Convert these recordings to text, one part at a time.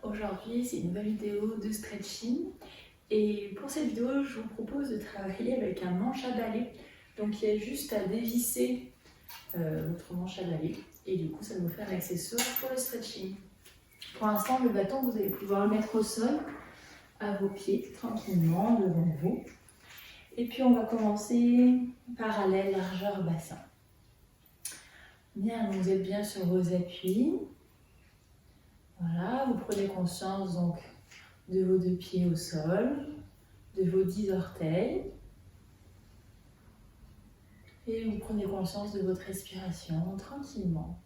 Aujourd'hui c'est une nouvelle vidéo de stretching et pour cette vidéo je vous propose de travailler avec un manche à balai. Donc il y a juste à dévisser votre manche à balai et du coup ça va vous faire un accessoire pour le stretching. Pour l'instant le bâton vous allez pouvoir le mettre au sol à vos pieds tranquillement devant vous. Et puis on va commencer parallèle largeur bassin. Bien, donc vous êtes bien sur vos appuis. Voilà, vous prenez conscience donc de vos deux pieds au sol, de vos 10 orteils. Et vous prenez conscience de votre respiration tranquillement.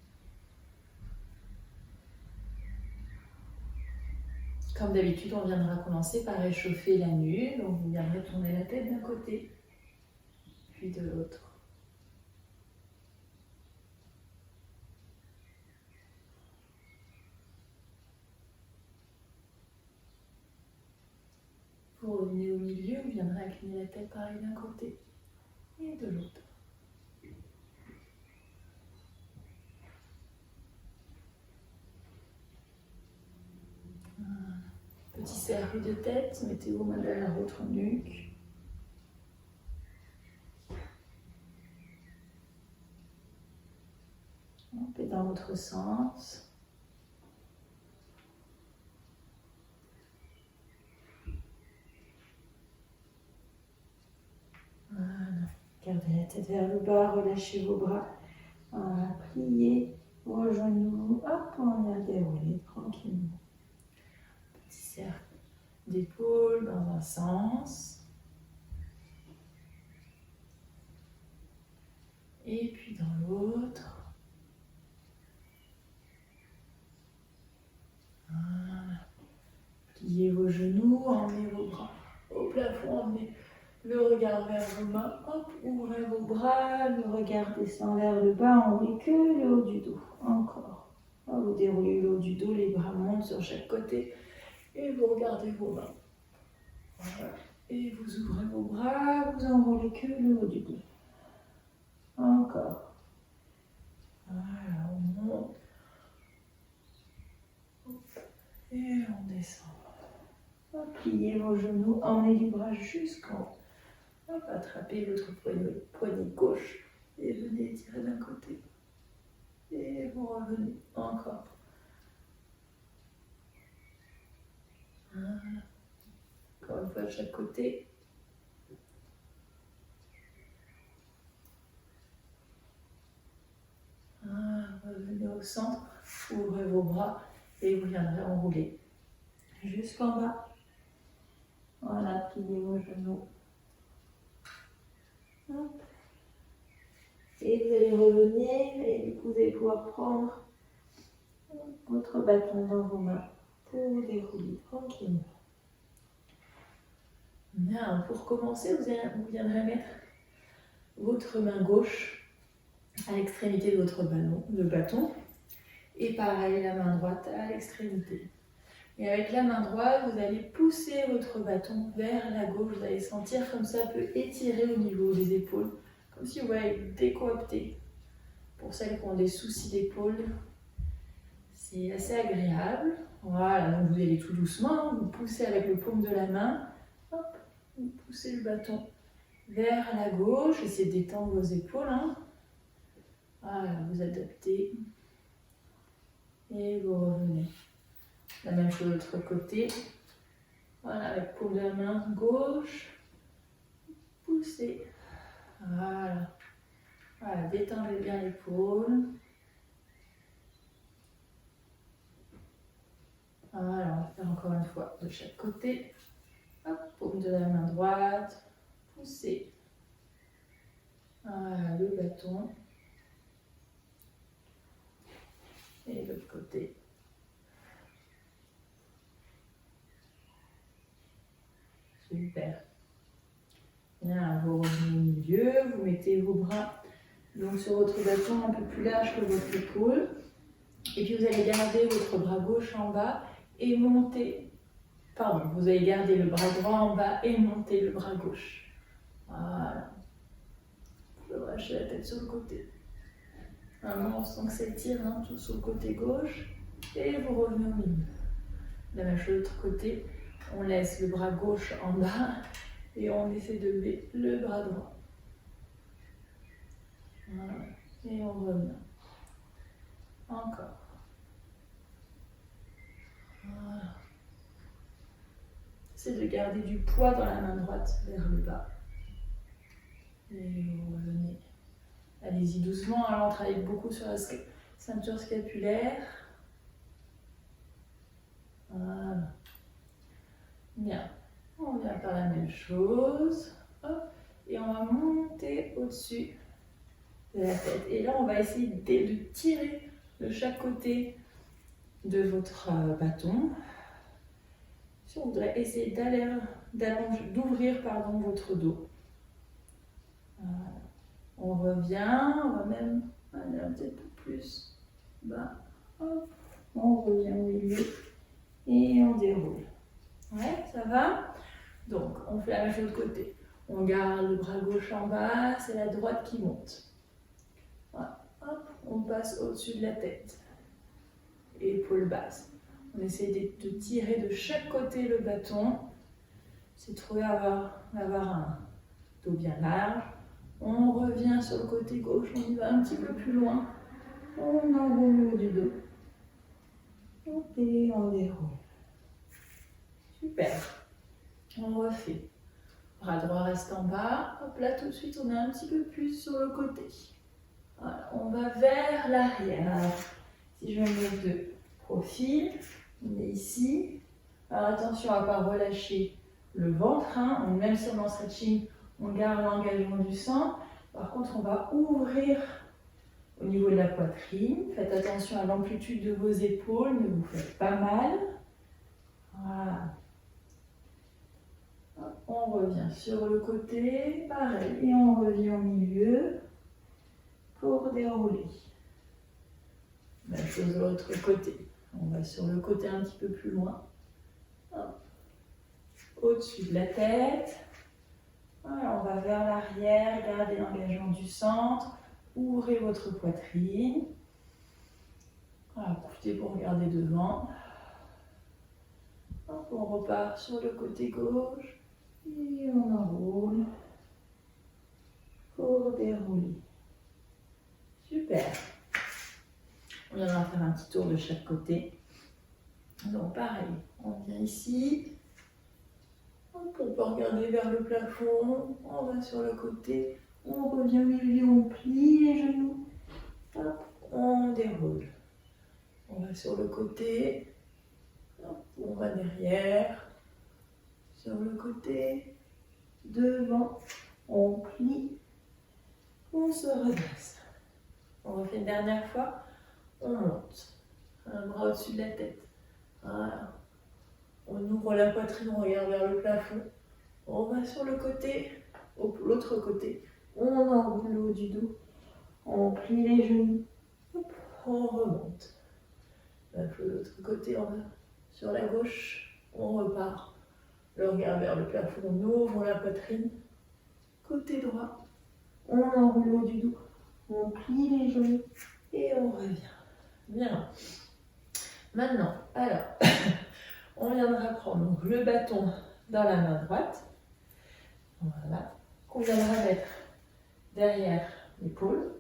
Comme d'habitude, on viendra commencer par réchauffer la nuque. Donc vous viendrez tourner la tête d'un côté, puis de l'autre. Vous revenez au milieu, vous viendrez incliner la tête pareil d'un côté et de l'autre. Petit cercle de tête, mettez vos mains derrière votre nuque. Et dans l'autre sens. Voilà. Gardez la tête vers le bas, relâchez vos bras. Voilà, pliez vos genoux. Hop, on vient dérouler tranquillement. Petit cercle d'épaule dans un sens. Et puis dans l'autre. Voilà. Pliez vos genoux, emmenez vos bras au plafond, emmenez le regard vers vos mains. Hop, ouvrez vos bras, le regard descend vers le bas, enroulez que le haut du dos. Encore. Vous déroulez le haut du dos, les bras montent sur chaque côté et vous regardez vos mains. Voilà. Et vous ouvrez vos bras, vous enroulez que le haut du dos. Encore. Voilà, on monte. Et on descend. Pliez vos genoux, emmenez les bras jusqu'en haut. Attrapez votre poignet gauche et venez tirer d'un côté. Et vous revenez encore. Voilà. Encore une fois de chaque côté. Voilà. Revenez au centre, ouvrez vos bras et vous viendrez enrouler jusqu'en bas. Voilà, pliez vos genoux. Hop. Et vous allez revenir et du coup vous allez pouvoir prendre votre bâton dans vos mains pour vous dérouler tranquillement. Bien, pour commencer, vous viendrez mettre votre main gauche à l'extrémité de votre bâton et pareil la main droite à l'extrémité. Et avec la main droite, vous allez pousser votre bâton vers la gauche. Vous allez sentir comme ça peut étirer au niveau des épaules, comme si vous allez décoapter. Pour celles qui ont des soucis d'épaule, c'est assez agréable. Voilà, donc vous allez tout doucement, vous poussez avec le paume de la main. Hop, vous poussez le bâton vers la gauche, essayez d'étendre vos épaules. Voilà, vous adaptez. Et vous revenez. La même chose de l'autre côté. Voilà, avec paume de la main gauche. Poussez. Voilà. Voilà, détendez bien l'épaule. Voilà, on va faire encore une fois de chaque côté. Hop, paume de la main droite. Poussez. Voilà, le bâton. Et l'autre côté. Super. Bien, vous revenez au milieu, vous mettez vos bras donc sur votre bâton un peu plus large que votre épaule. Et puis vous allez garder votre bras gauche en bas et monter. Pardon, vous allez garder le bras droit en bas et monter le bras gauche. Voilà. Vous pouvez lâcher la tête sur le côté. Vraiment, on sent que ça tire tout sur le côté gauche. Et vous revenez au milieu. La même chose de l'autre côté. On laisse le bras gauche en bas et on essaie de lever le bras droit. Voilà. Et on revient. Encore. Voilà. C'est de garder du poids dans la main droite vers le bas. Et vous revenez. Allez-y doucement, alors on travaille beaucoup sur la ceinture scapulaire. Voilà. Bien. On vient faire la même chose. Hop. Et on va monter au-dessus de la tête. Et là, on va essayer de tirer de chaque côté de votre bâton. Si on voudrait essayer d'ouvrir votre dos. Voilà. On revient, on va même aller un petit peu plus bas. Hop. On revient au milieu et on déroule. Ouais, ça va? Donc, on fait la même chose de l'autre côté. On garde le bras gauche en bas, c'est la droite qui monte. Voilà. Hop, on passe au-dessus de la tête. Épaules basses. On essaie de tirer de chaque côté le bâton. C'est trouver avoir un dos bien large. On revient sur le côté gauche, on y va un petit peu plus loin. On enroule le haut du dos. Et on déroule. Super. On refait. Bras droit reste en bas. Hop là, tout de suite, on est un petit peu plus sur le côté. Voilà, on va vers l'arrière. Alors, si je me mets de profil, on est ici. Alors attention à ne pas relâcher le ventre. Hein. Même si on est en stretching, on garde l'engagement du sang. Par contre, on va ouvrir au niveau de la poitrine. Faites attention à l'amplitude de vos épaules, ne vous faites pas mal. Voilà. On revient sur le côté, pareil, et on revient au milieu pour dérouler. Même chose de l'autre côté. On va sur le côté un petit peu plus loin. Au-dessus de la tête. Voilà, on va vers l'arrière, gardez l'engagement du centre. Ouvrez votre poitrine. Voilà, profitez pour regarder devant. Hop, on repart sur le côté gauche. Et on enroule pour dérouler. Super. On va faire un petit tour de chaque côté. Donc pareil, on vient ici. On peut regarder vers le plafond. On va sur le côté. On revient au milieu, on plie les genoux. Hop, on déroule. On va sur le côté. Hop, on va derrière. Sur le côté. Devant. On plie. On se redresse. On refait une dernière fois. On monte. Un bras au-dessus de la tête. Voilà. On ouvre la poitrine, on regarde vers le plafond. On va sur le côté, l'autre côté. On enroule le haut du dos. On plie les genoux. Hop, on remonte. De l'autre côté, on va sur la gauche. On repart. Le regard vers le plafond. On ouvre la poitrine. Côté droit. On enroule le haut du dos. On plie les genoux. Et on revient. Bien. Maintenant, alors, on viendra prendre donc, le bâton dans la main droite. Voilà. Qu'on viendra mettre derrière l'épaule.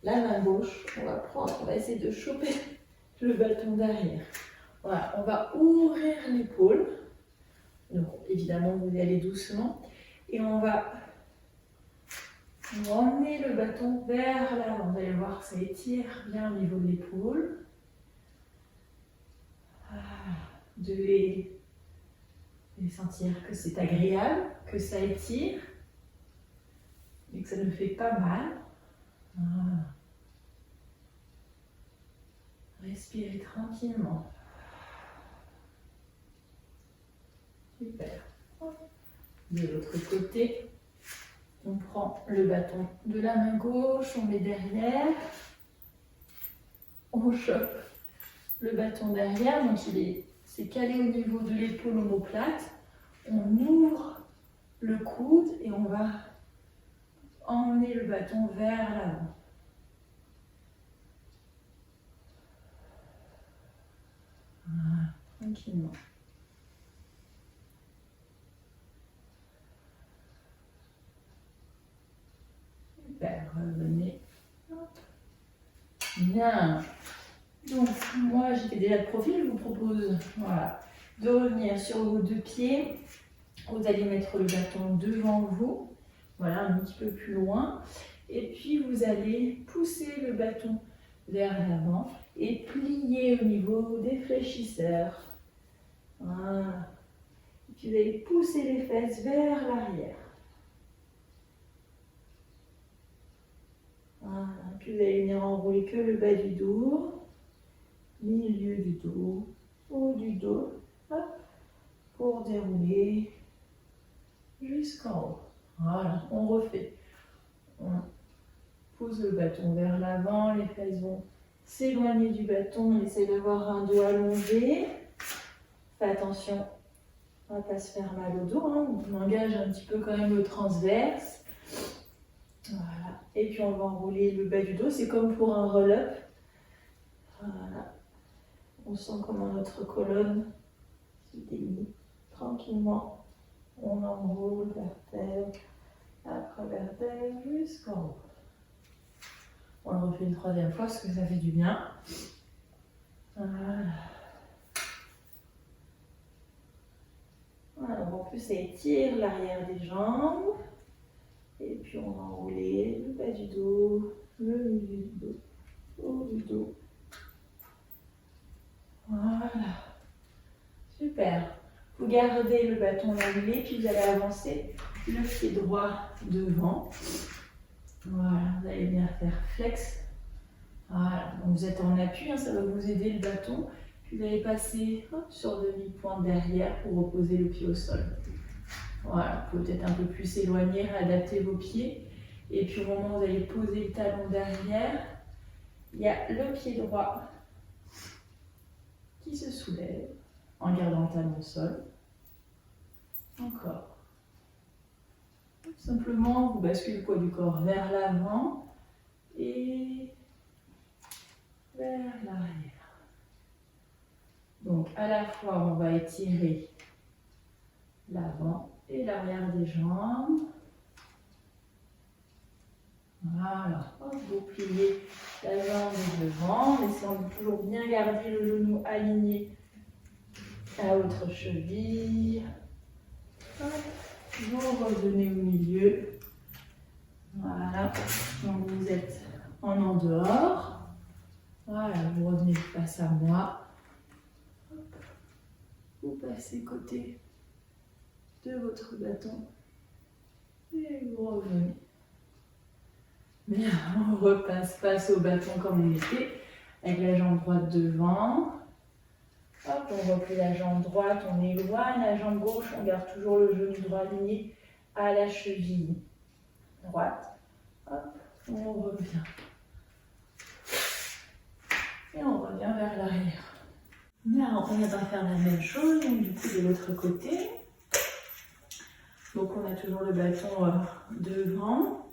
La main gauche, on va essayer de choper le bâton derrière. Voilà, on va ouvrir l'épaule. Donc, évidemment, vous y allez doucement. Et on va emmener le bâton vers l'avant. Vous allez voir, ça étire bien au niveau de l'épaule. Vous devez sentir que c'est agréable, que ça étire, et que ça ne fait pas mal. Voilà. Respirez tranquillement. Super. De l'autre côté, on prend le bâton de la main gauche, on met derrière, on chope le bâton derrière, donc c'est calé au niveau de l'épaule omoplate. On ouvre le coude et on va emmener le bâton vers l'avant. Voilà, tranquillement. revenez. Bien. Donc, moi, j'étais déjà de profil. Je vous propose voilà, de revenir sur vos deux pieds. Vous allez mettre le bâton devant vous. Voilà, un petit peu plus loin. Et puis, vous allez pousser le bâton vers l'avant et plier au niveau des fléchisseurs. Voilà. Et puis, vous allez pousser les fesses vers l'arrière. Voilà. Puis, vous allez venir enrouler que le bas du dos, milieu du dos, haut du dos. Hop, pour dérouler jusqu'en haut. Voilà, on refait. On pousse le bâton vers l'avant, les fesses vont s'éloigner du bâton, on essaie d'avoir un dos allongé. Fais attention à ne pas se faire mal au dos, hein. On engage un petit peu quand même le transverse. Voilà. Et puis on va enrouler le bas du dos, c'est comme pour un roll-up. Voilà. On sent comment notre colonne se délie tranquillement. On enroule vertèbre après vertèbre jusqu'en haut. On le refait une troisième fois parce que ça fait du bien. Voilà. Voilà, en plus ça étire l'arrière des jambes. Et puis on va enrouler le bas du dos, le milieu du dos, haut du dos. Voilà. Super. Vous gardez le bâton enroulé, puis vous allez avancer le pied droit devant. Voilà, vous allez bien faire flex. Voilà, donc vous êtes en appui, hein, ça va vous aider le bâton. Puis vous allez passer sur demi-pointe derrière pour reposer le pied au sol. Voilà, vous pouvez peut-être un peu plus s'éloigner, adapter vos pieds. Et puis au moment où vous allez poser le talon derrière, il y a le pied droit qui se soulève en gardant le talon au sol. Encore. Simplement, vous basculez le poids du corps vers l'avant et vers l'arrière. Donc à la fois, on va étirer l'avant et l'arrière des jambes. Voilà, vous pliez la jambe devant, mais essayant de toujours bien garder le genou aligné à votre cheville. Hop. Vous revenez au milieu. Voilà, donc vous êtes en dehors. Voilà, vous revenez face à moi. Hop. Vous passez côté de votre bâton et vous revenez. Bien, on repasse face au bâton comme on était, avec la jambe droite devant. Hop, on replie la jambe droite, on éloigne la jambe gauche, on garde toujours le genou droit aligné à la cheville droite. Hop, on revient. Et on revient vers l'arrière. Bien, on va faire la même chose, donc du coup de l'autre côté. Donc on a toujours le bâton devant.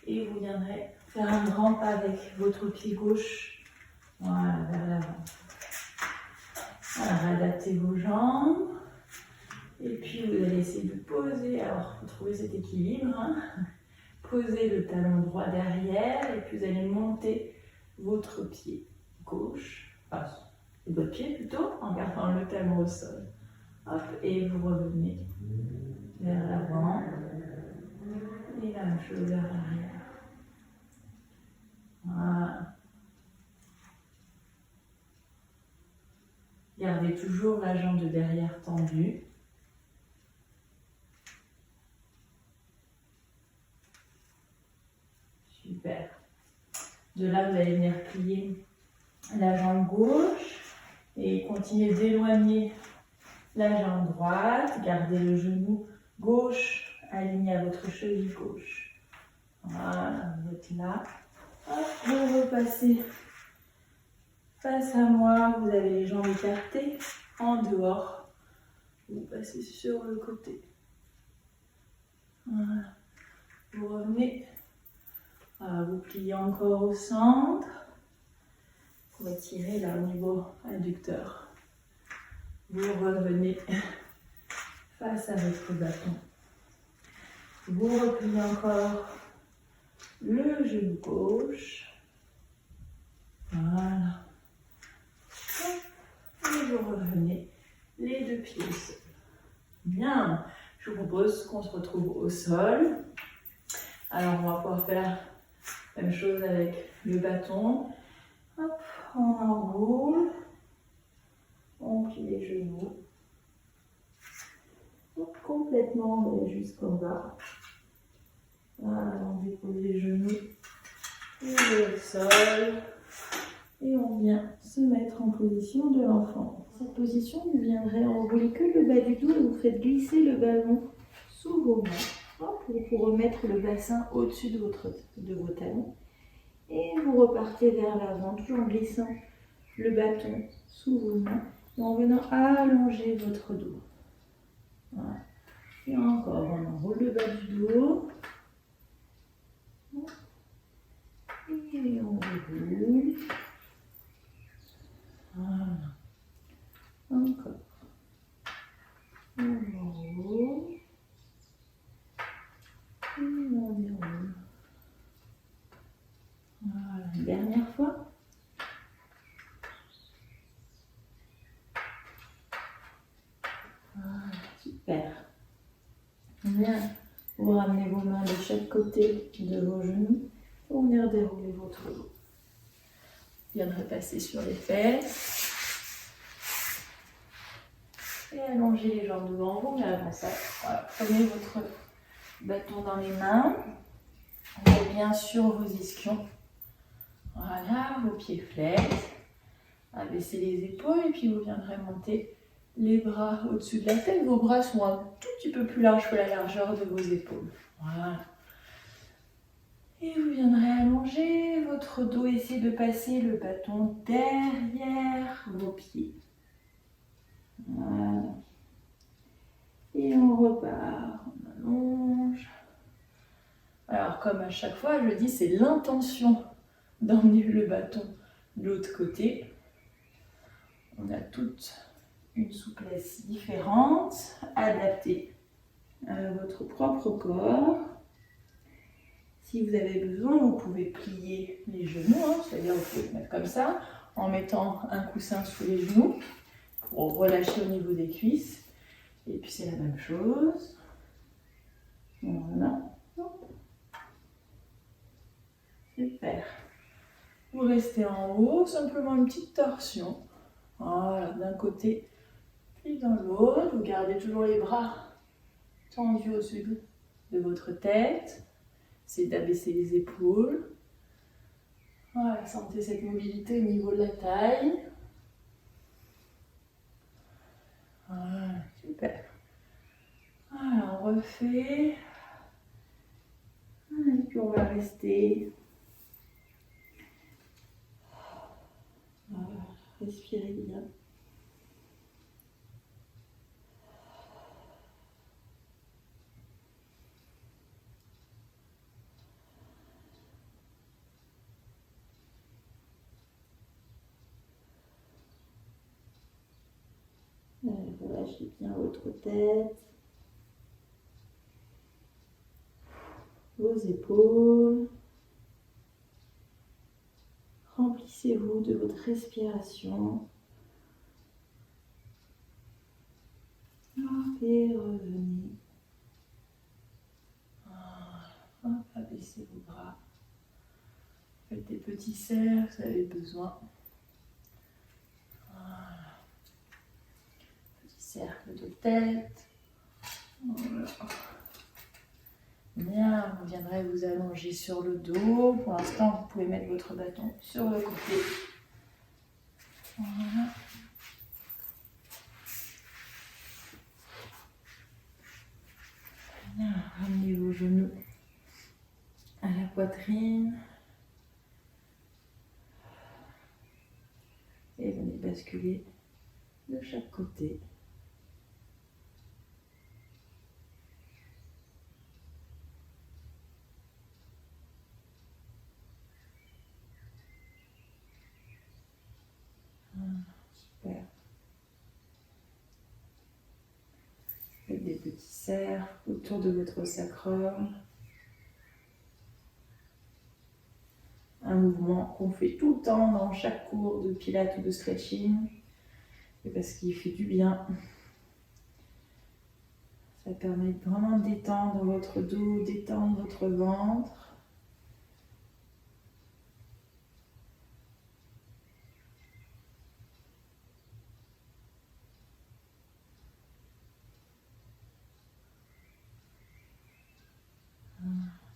Et vous viendrez faire un grand pas avec votre pied gauche. Voilà, vers l'avant. Voilà, réadaptez vos jambes. Et puis vous allez essayer de poser. Alors, il faut trouver cet équilibre. Hein. Posez le talon droit derrière. Et puis vous allez monter votre pied gauche. Enfin, votre pied plutôt, en gardant le talon au sol. Hop, et vous revenez vers l'avant. Et la même chose vers l'arrière. Voilà. Gardez toujours la jambe de derrière tendue. Super. De là, vous allez venir plier la jambe gauche et continuer d'éloigner la jambe droite. Gardez le genou gauche aligné à votre cheville gauche. Voilà, vous êtes là. Hop, vous repassez face à moi, vous avez les jambes écartées en dehors. Vous passez sur le côté. Voilà. Vous revenez. Voilà, vous pliez encore au centre. Vous étirez là au niveau adducteur. Vous revenez face à votre bâton. Vous repliez encore le genou gauche. Voilà. Et vous revenez les deux pieds au sol. Bien. Je vous propose qu'on se retrouve au sol. Alors, on va pouvoir faire la même chose avec le bâton. Hop, on enroule. On plie les genoux. Hop, complètement jusqu'en bas. Voilà, on dépose les genoux. On va au sol. Et on vient se mettre en position de l'enfant. Dans cette position, vous viendrez enrouler que le bas du dos et vous faites glisser le ballon sous vos mains. Hop, pour remettre le bassin au-dessus de vos talons. Et vous repartez vers l'avant, toujours en glissant le bâton sous vos mains et en venant allonger votre dos. Voilà. Et encore, on enroule le bas du dos. Et on roule. Voilà. Encore. On enroule. Et on déroule. Voilà, une dernière fois. Voilà, super. Bien. Vous ramenez vos mains de chaque côté de vos genoux pour venir dérouler votre dos. Vous viendrez passer sur les fesses. Et allongez les jambes devant vous, mais avant ça, voilà, prenez votre bâton dans les mains. Vous bien sur vos ischions. Voilà, vos pieds flettent. Abaissez les épaules et puis vous viendrez monter les bras au-dessus de la tête. Vos bras sont un tout petit peu plus larges que la largeur de vos épaules. Voilà. Et vous viendrez allonger votre dos. Essayez de passer le bâton derrière vos pieds. Voilà. Et on repart. On allonge. Alors, comme à chaque fois, je dis, c'est l'intention d'emmener le bâton de l'autre côté. On a toute une souplesse différente, adaptée à votre propre corps. Si vous avez besoin, vous pouvez plier les genoux, c'est-à-dire vous pouvez le mettre comme ça, en mettant un coussin sous les genoux pour relâcher au niveau des cuisses. Et puis c'est la même chose. Voilà. Super. Vous restez en haut, simplement une petite torsion. Voilà, d'un côté puis dans l'autre. Vous gardez toujours les bras tendus au-dessus de votre tête. C'est d'abaisser les épaules. Voilà, sentez cette mobilité au niveau de la taille. Voilà, super. Voilà, on refait. Et puis on va rester. Voilà, respirez bien. Relâchez bien votre tête, vos épaules. Remplissez-vous de votre respiration. Et revenez. Abaissez vos bras. Faites des petits cercles, vous avez besoin. Voilà. Petit cercle de tête. Voilà. Bien, vous viendrez vous allonger sur le dos. Pour l'instant, vous pouvez mettre votre bâton sur le côté. Voilà. Bien, ramenez vos genoux à la poitrine. Et venez basculer de chaque côté. Super. Faites des petits cercles autour de votre sacrum. mouvement qu'on fait tout le temps dans chaque cours de pilates ou de stretching, et parce qu'il fait du bien. Ça permet vraiment de détendre votre dos, détendre votre ventre.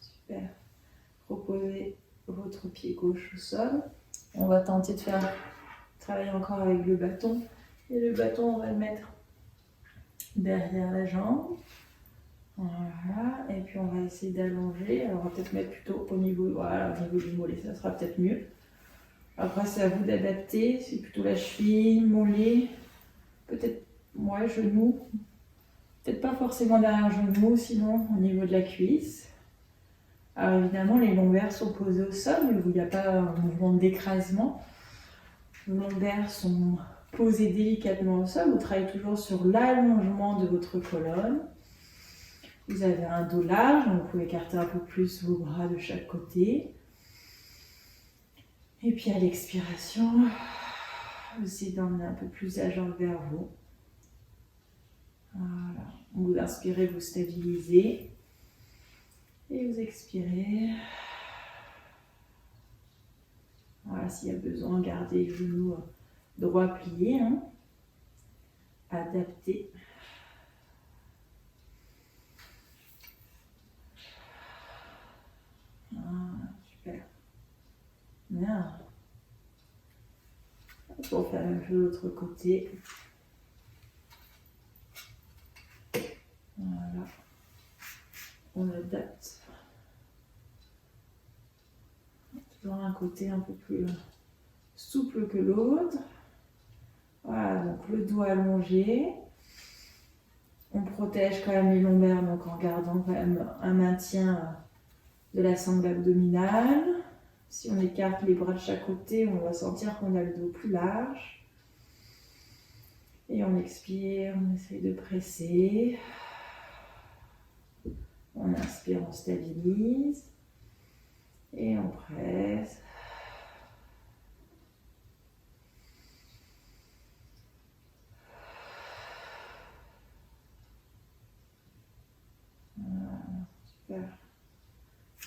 Super. Reposez votre pied gauche au sol. On va tenter de travailler encore avec le bâton. Et le bâton, on va le mettre derrière la jambe. Voilà. Et puis on va essayer d'allonger. Alors on va peut-être mettre plutôt au niveau, voilà, au niveau du mollet, ça sera peut-être mieux. Après, c'est à vous d'adapter. C'est plutôt la cheville, mollet, peut-être, ouais, genou. Peut-être pas forcément derrière le genou, sinon au niveau de la cuisse. Alors évidemment, les lombaires sont posés au sol, mais où il n'y a pas un mouvement d'écrasement. Les lombaires sont posés délicatement au sol. Vous travaillez toujours sur l'allongement de votre colonne. Vous avez un dos large, donc vous pouvez écarter un peu plus vos bras de chaque côté. Et puis à l'expiration, vous essayez d'emmener un peu plus la jambe vers vous. Voilà. Vous inspirez, vous stabilisez. Et vous expirez. Voilà, s'il y a besoin, gardez les genoux droits pliés. Hein. Adaptez. Ah, super. Bien. On va faire la même chose de l'autre côté. Voilà. On adapte. Toujours un côté un peu plus souple que l'autre. Voilà, donc le dos allongé. On protège quand même les lombaires, donc en gardant quand même un maintien de la sangle abdominale. Si on écarte les bras de chaque côté, on va sentir qu'on a le dos plus large. Et on expire, on essaye de presser. On inspire, on stabilise. Et on presse. Voilà, super.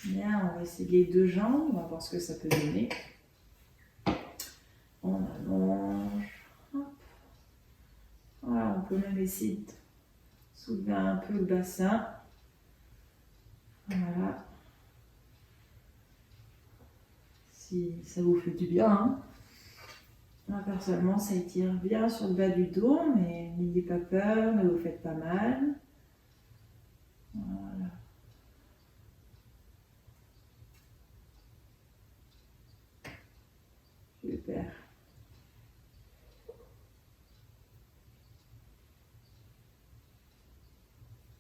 Bien, on va essayer les deux jambes, on va voir ce que ça peut donner. On allonge. Hop. Voilà, on peut même essayer de soulever un peu le bassin. Voilà. Si ça vous fait du bien. Hein. Moi, personnellement, ça étire bien sur le bas du dos, mais n'ayez pas peur, ne vous faites pas mal. Voilà. Super.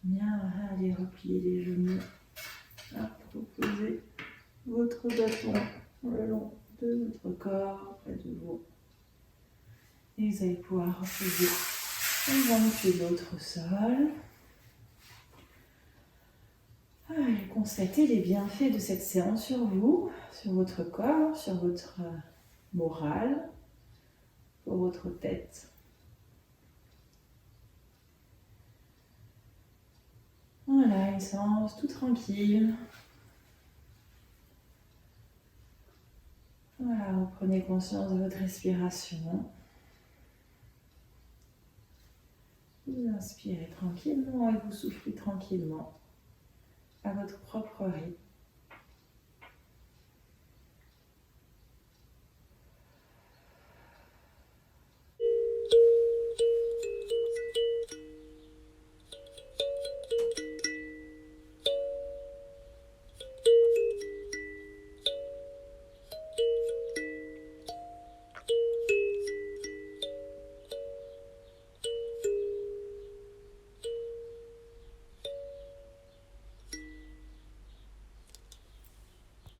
Bien, allez replier les genoux. Hop, reposez votre bâton le long de votre corps, près de vous. Et vous allez pouvoir reposer un pied de l'autre sol. Et constatez les bienfaits de cette séance sur vous, sur votre corps, sur votre morale, pour votre tête. Voilà, une séance tout tranquille. Voilà, vous prenez conscience de votre respiration. Vous inspirez tranquillement et vous soufflez tranquillement à votre propre rythme.